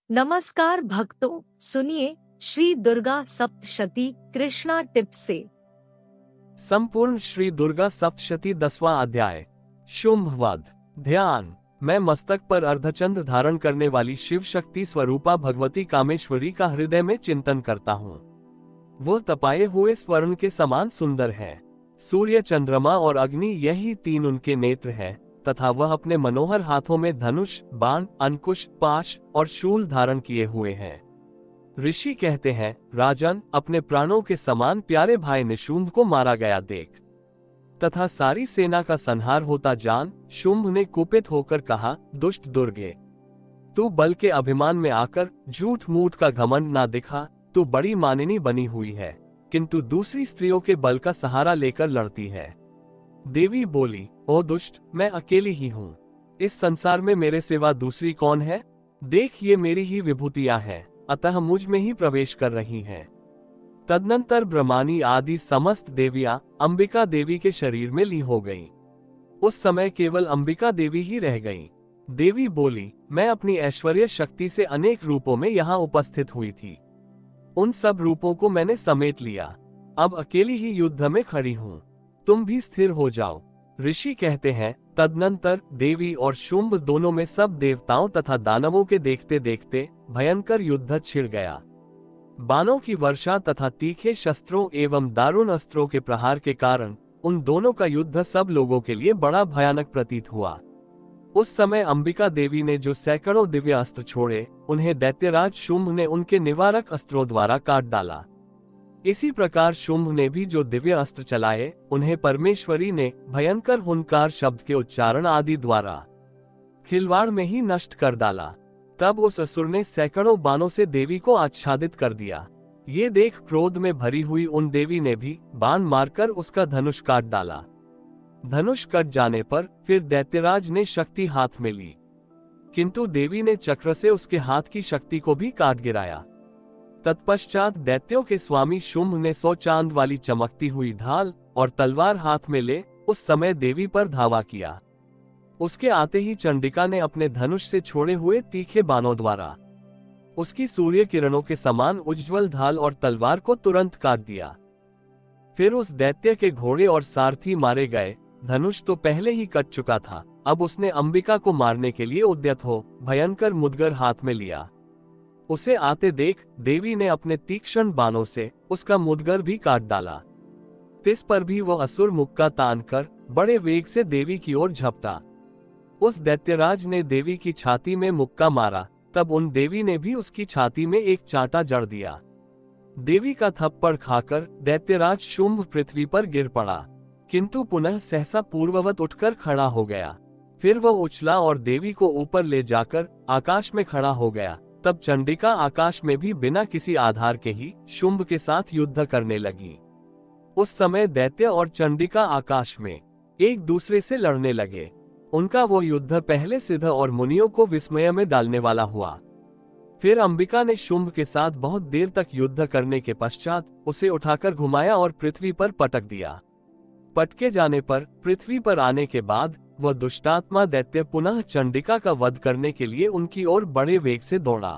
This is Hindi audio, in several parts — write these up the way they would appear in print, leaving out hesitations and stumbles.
नमस्कार भक्तों, सुनिए श्री दुर्गा सप्तशती कृष्णा टिप्स से। संपूर्ण श्री दुर्गा सप्तशती 10वां अध्याय। शुंभ वध। ध्यान। मैं मस्तक पर अर्धचंद्र धारण करने वाली शिव शक्ति स्वरूपा भगवती कामेश्वरी का हृदय में चिंतन करता हूँ। वो तपाए हुए स्वर्ण के समान सुंदर है। सूर्य, चंद्रमा और अग्नि यही तीन उनके नेत्र हैं, तथा वह अपने मनोहर हाथों में धनुष, बाण, अंकुश, पाश और शूल धारण किए हुए हैं। ऋषि कहते हैं, राजन, अपने प्राणों के समान प्यारे भाई निशुंभ को मारा गया देख तथा सारी सेना का संहार होता जान, शुंभ ने कुपित होकर कहा, दुष्ट दुर्गे, तू बल के अभिमान में आकर झूठ मूठ का घमंड ना दिखा। तू बड़ी मानिनी बनी हुई है, किंतु दूसरी स्त्रियों के बल का सहारा लेकर लड़ती है। देवी बोली, ओ दुष्ट, मैं अकेली ही हूँ। इस संसार में मेरे सिवा दूसरी कौन है? देख, ये मेरी ही विभूतियां हैं, अतः मुझ में ही प्रवेश कर रही हैं। तदनंतर ब्रह्मानी आदि समस्त देवियां अंबिका देवी के शरीर में ली हो गईं। उस समय केवल अंबिका देवी ही रह गईं। देवी बोली, मैं अपनी ऐश्वर्य शक्ति से अनेक रूपों में यहाँ उपस्थित हुई थी। उन सब रूपों को मैंने समेट लिया। अब अकेली ही युद्ध में खड़ी हूँ। तुम भी स्थिर हो जाओ। ऋषि कहते हैं, तदनंतर देवी और शुंभ दोनों में सब देवताओं तथा दानवों के देखते देखते भयंकर युद्ध छिड़ गया। बाणों की वर्षा तथा तीखे शस्त्रों एवं दारुण अस्त्रों के प्रहार के कारण उन दोनों का युद्ध सब लोगों के लिए बड़ा भयानक प्रतीत हुआ। उस समय अंबिका देवी ने जो सैकड़ों दिव्य अस्त्र छोड़े, उन्हें दैत्यराज शुंभ ने उनके निवारक अस्त्रों द्वारा काट डाला। इसी प्रकार शुंभ ने भी जो दिव्य अस्त्र चलाए, उन्हें परमेश्वरी ने भयंकर हुंकार शब्द के उच्चारण आदि द्वारा खिलवाड़ में ही नष्ट कर डाला। तब उस असुर ने सैकड़ों बाणों से देवी को आच्छादित कर दिया। ये देख क्रोध में भरी हुई उन देवी ने भी बाण मारकर उसका धनुष काट डाला। धनुष कट जाने पर फिर दैत्यराज ने शक्ति हाथ में ली, किंतु देवी ने चक्र से उसके हाथ की शक्ति को भी काट गिराया। तत्पश्चात दैत्यों के स्वामी शुंभ ने 100 चांद वाली चमकती हुई ढाल और तलवार हाथ में ले उस समय देवी पर धावा किया। उसके आते ही चंडिका ने अपने धनुष से छोड़े हुए तीखे बाणों द्वारा उसकी सूर्य किरणों के समान उज्ज्वल ढाल और तलवार को तुरंत काट दिया। फिर उस दैत्य के घोड़े और सारथी मारे गए। धनुष तो पहले ही कट चुका था, अब उसने अंबिका को मारने के लिए उद्यत हो भयंकर मुदगर हाथ में लिया। उसे आते देख देवी ने अपने तीक्ष्ण बाणों से उसका मुदगर भी काट डाला। तिस पर भी वह असुर मुक्का तान कर बड़े वेग से देवी की ओर झपटा। उस दैत्यराज ने देवी की छाती में मुक्का मारा, तब उन देवी ने भी उसकी छाती में एक चांटा जड़ दिया। देवी का थप्पड़ खाकर दैत्यराज शुंभ पृथ्वी पर गिर पड़ा, किंतु पुनः सहसा पूर्ववत उठकर खड़ा हो गया। फिर वह उछला और देवी को ऊपर ले जाकर आकाश में खड़ा हो गया। तब चंडिका आकाश में भी बिना किसी आधार के ही शुंभ के साथ युद्ध करने लगी। उस समय दैत्य और चंडिका आकाश में एक दूसरे से लड़ने लगे। उनका वो युद्ध पहले सिद्ध और मुनियों को विस्मय में डालने वाला हुआ। फिर अंबिका ने शुंभ के साथ बहुत देर तक युद्ध करने के पश्चात उसे उठाकर घुमाया और पृथ्वी पर पटक दिया। पटके जाने पर पृथ्वी पर आने के बाद वह दुष्टात्मा दैत्य पुनः चंडिका का वध करने के लिए उनकी ओर बड़े वेग से दौड़ा।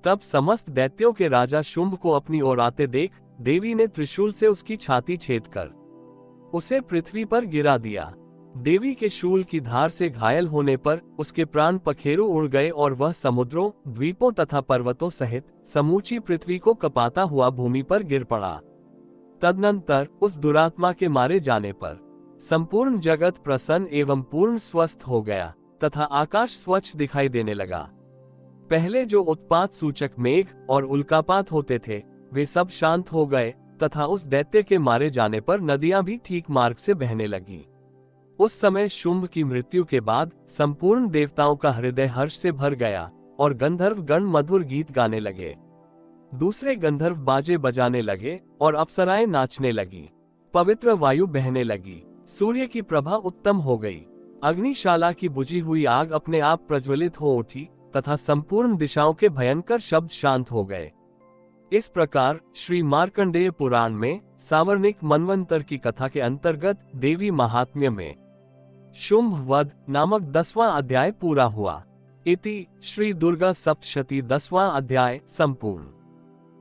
तब समस्त दैत्यों के राजा शुंभ को अपनी ओर आते देख देवी ने त्रिशूल से उसकी छाती छेदकर उसे पृथ्वी पर गिरा दिया। देवी के शूल की धार से घायल होने पर उसके प्राण पखेरु उड़ गए और वह समुद्रों, द्वीपों तथा पर्वतों सहित समूची पृथ्वी को कपाता हुआ भूमि पर गिर पड़ा। तदनंतर उस दुरात्मा के मारे जाने पर संपूर्ण जगत प्रसन्न एवं पूर्ण स्वस्थ हो गया तथा आकाश स्वच्छ दिखाई देने लगा। पहले जो उत्पात सूचक मेघ और उल्कापात होते थे, वे सब शांत हो गए तथा उस दैत्य के मारे जाने पर नदियां भी ठीक मार्ग से बहने लगी। उस समय शुंभ की मृत्यु के बाद संपूर्ण देवताओं का हृदय हर्ष से भर गया और गंधर्व गण मधुर गीत गाने लगे। दूसरे गंधर्व बाजे बजाने लगे और अप्सराएं नाचने लगी। पवित्र वायु बहने लगी। सूर्य की प्रभा उत्तम हो गई। अग्निशाला की बुझी हुई आग अपने आप प्रज्वलित हो उठी तथा संपूर्ण दिशाओं के भयंकर शब्द शांत हो गए। इस प्रकार श्री मार्कंडेय पुराण में सावर्णिक मनवंतर की कथा के अंतर्गत देवी महात्म्य में शुंभ वध नामक 10वां अध्याय पूरा हुआ। इति श्री दुर्गा सप्तशती 10वां अध्याय संपूर्ण।